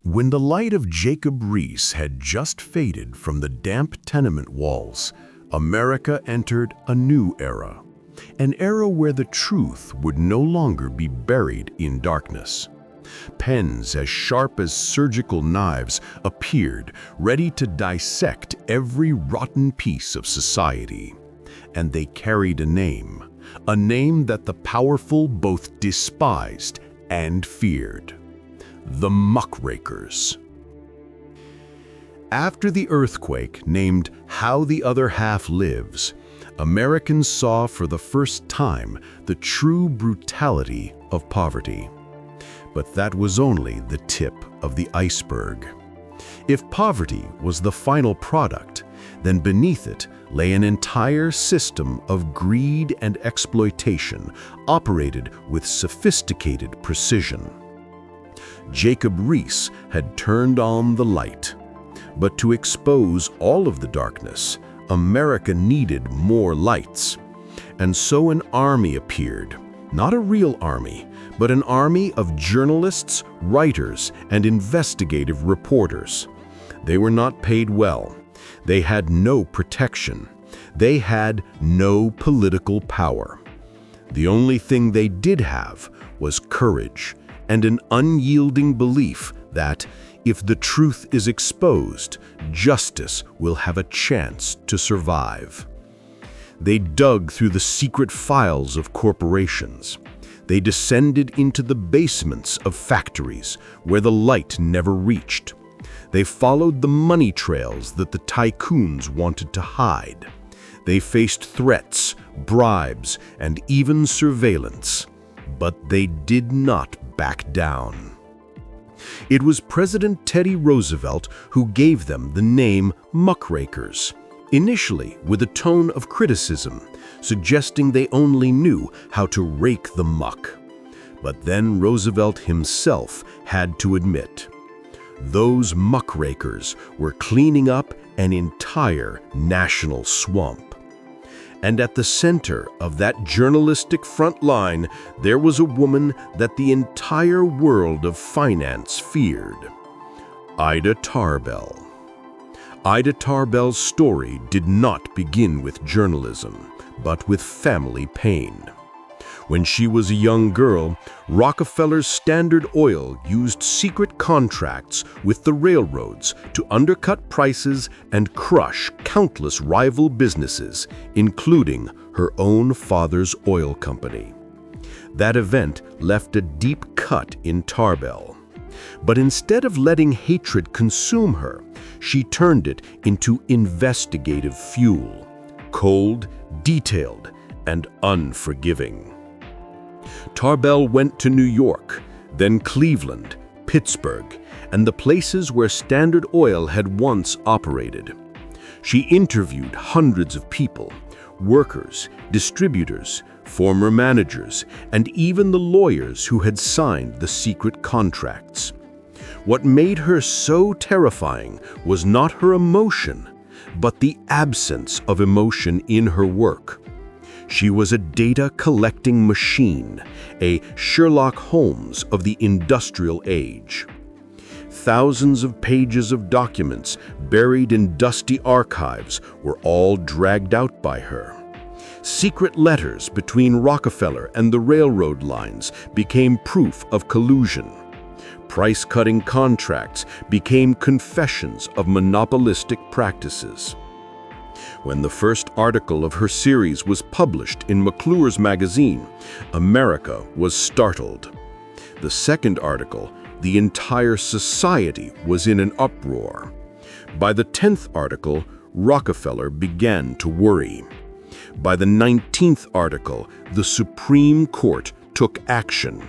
When the light of Jacob Riis had just faded from the damp tenement walls, America entered a new era. An era where the truth would no longer be buried in darkness. Pens as sharp as surgical knives appeared, ready to dissect every rotten piece of society. And they carried a name that the powerful both despised and feared. The muckrakers. After the earthquake named How the Other Half Lives, Americans saw for the first time the true brutality of poverty. But that was only the tip of the iceberg. If poverty was the final product, then beneath it lay an entire system of greed and exploitation operated with sophisticated precision. Jacob Riis had turned on the light. But to expose all of the darkness, America needed more lights. And so an army appeared. Not a real army, but an army of journalists, writers, and investigative reporters. They were not paid well. They had no protection. They had no political power. The only thing they did have was courage and an unyielding belief that, if the truth is exposed, justice will have a chance to survive. They dug through the secret files of corporations. They descended into the basements of factories where the light never reached. They followed the money trails that the tycoons wanted to hide. They faced threats, bribes, and even surveillance. But they did not back down. It was President Teddy Roosevelt who gave them the name muckrakers, initially with a tone of criticism, suggesting they only knew how to rake the muck. But then Roosevelt himself had to admit, those muckrakers were cleaning up an entire national swamp. And at the center of that journalistic front line, there was a woman that the entire world of finance feared. Ida Tarbell. Ida Tarbell's story did not begin with journalism, but with family pain. When she was a young girl, Rockefeller's Standard Oil used secret contracts with the railroads to undercut prices and crush countless rival businesses, including her own father's oil company. That event left a deep cut in Tarbell. But instead of letting hatred consume her, she turned it into investigative fuel, cold, detailed, and unforgiving. Tarbell went to New York, then Cleveland, Pittsburgh, and the places where Standard Oil had once operated. She interviewed hundreds of people, workers, distributors, former managers, and even the lawyers who had signed the secret contracts. What made her so terrifying was not her emotion, but the absence of emotion in her work. She was a data-collecting machine, a Sherlock Holmes of the industrial age. Thousands of pages of documents buried in dusty archives were all dragged out by her. Secret letters between Rockefeller and the railroad lines became proof of collusion. Price-cutting contracts became confessions of monopolistic practices. When the first article of her series was published in McClure's magazine, America was startled. The second article, the entire society was in an uproar. By the 10th article, Rockefeller began to worry. By the 19th article, the Supreme Court took action.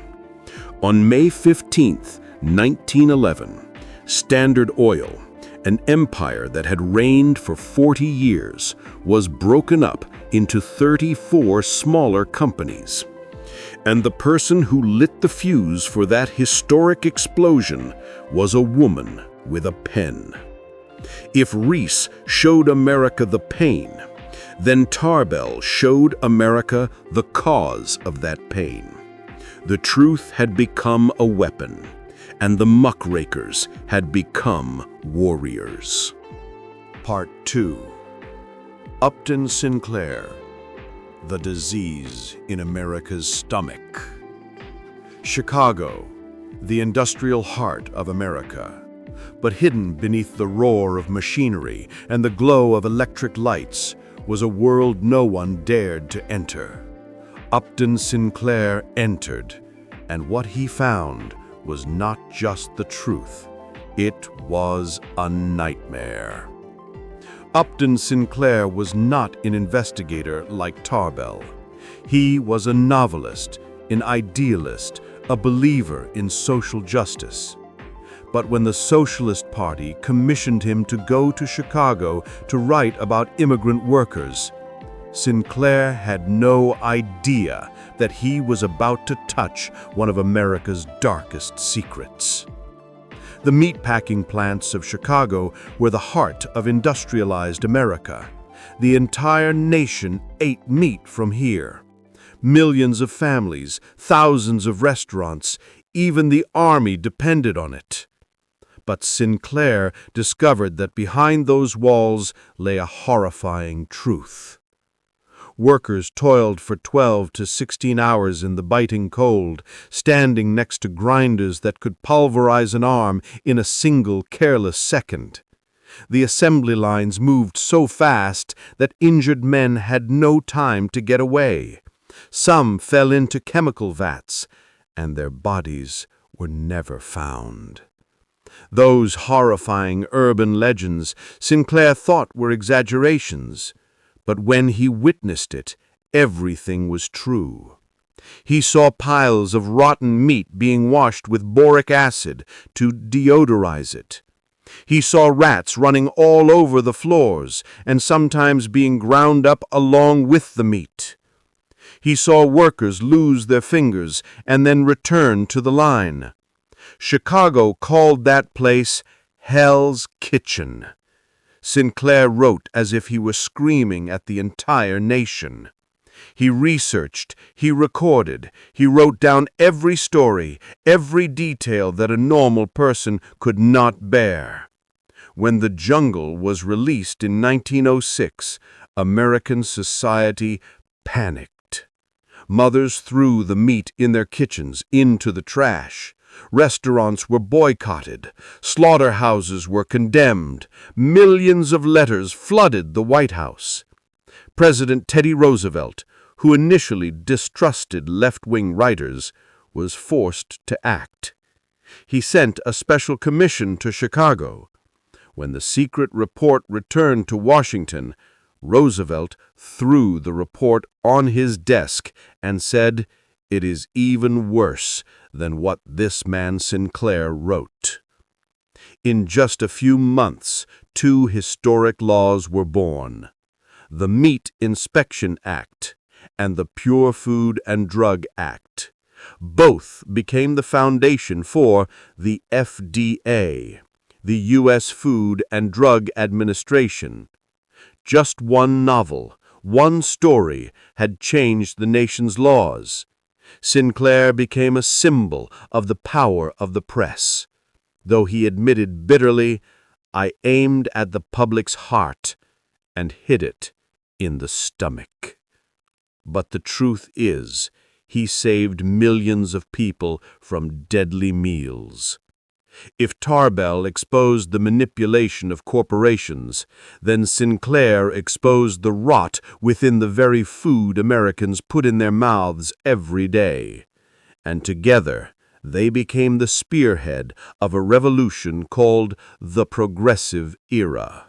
On May 15, 1911, Standard Oil, an empire that had reigned for 40 years, was broken up into 34 smaller companies. And the person who lit the fuse for that historic explosion was a woman with a pen. If Riis showed America the pain, then Tarbell showed America the cause of that pain. The truth had become a weapon, and the muckrakers had become warriors. Part 2. Upton Sinclair, the disease in America's stomach. Chicago, the industrial heart of America, but hidden beneath the roar of machinery and the glow of electric lights was a world no one dared to enter. Upton Sinclair entered, and what he found was not just the truth, it was a nightmare. Upton Sinclair was not an investigator like Tarbell. He was a novelist, an idealist, a believer in social justice. But when the Socialist Party commissioned him to go to Chicago to write about immigrant workers, Sinclair had no idea that he was about to touch one of America's darkest secrets. The meatpacking plants of Chicago were the heart of industrialized America. The entire nation ate meat from here. Millions of families, thousands of restaurants, even the army depended on it. But Sinclair discovered that behind those walls lay a horrifying truth. Workers toiled for 12 to 16 hours in the biting cold, standing next to grinders that could pulverize an arm in a single careless second. The assembly lines moved so fast that injured men had no time to get away. Some fell into chemical vats, and their bodies were never found. Those horrifying urban legends Sinclair thought were exaggerations. But when he witnessed it, everything was true. He saw piles of rotten meat being washed with boric acid to deodorize it. He saw rats running all over the floors and sometimes being ground up along with the meat. He saw workers lose their fingers and then return to the line. Chicago called that place Hell's Kitchen. Sinclair wrote as if he was screaming at the entire nation. He researched, he recorded, he wrote down every story, every detail that a normal person could not bear. When The Jungle was released in 1906, American society panicked. Mothers threw the meat in their kitchens into the trash. Restaurants were boycotted. Slaughterhouses were condemned. Millions of letters flooded the White House. President Teddy Roosevelt, who initially distrusted left-wing writers, was forced to act. He sent a special commission to Chicago. When the secret report returned to Washington, Roosevelt threw the report on his desk and said, "It is even worse than what this man Sinclair wrote." In just a few months, two historic laws were born: the Meat Inspection Act and the Pure Food and Drug Act. Both became the foundation for the FDA, the U.S. Food and Drug Administration. Just one novel, one story had changed the nation's laws. Sinclair became a symbol of the power of the press. Though he admitted bitterly, "I aimed at the public's heart and hit it in the stomach." But the truth is, he saved millions of people from deadly meals. If Tarbell exposed the manipulation of corporations, then Sinclair exposed the rot within the very food Americans put in their mouths every day. And together, they became the spearhead of a revolution called the Progressive Era.